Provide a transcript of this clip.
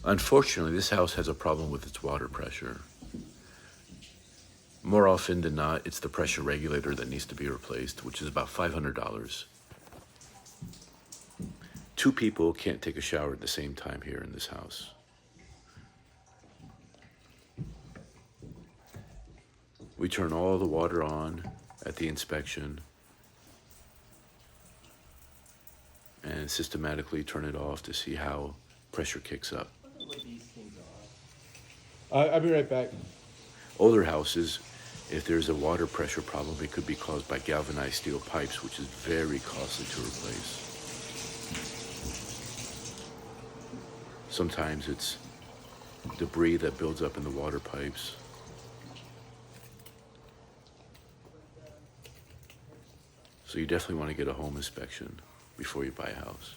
Unfortunately, this house has a problem with its water pressure. More often than not, it's the pressure regulator that needs to be replaced, which is about $500. Two people can't take a shower at the same time here in this house. We turn all the water on at the inspection and systematically turn it off to see how pressure kicks up. I'll be right back. Older houses, if there's a water pressure problem, it could be caused by galvanized steel pipes, which is very costly to replace. Sometimes it's debris that builds up in the water pipes. So you definitely want to get a home inspection before you buy a house.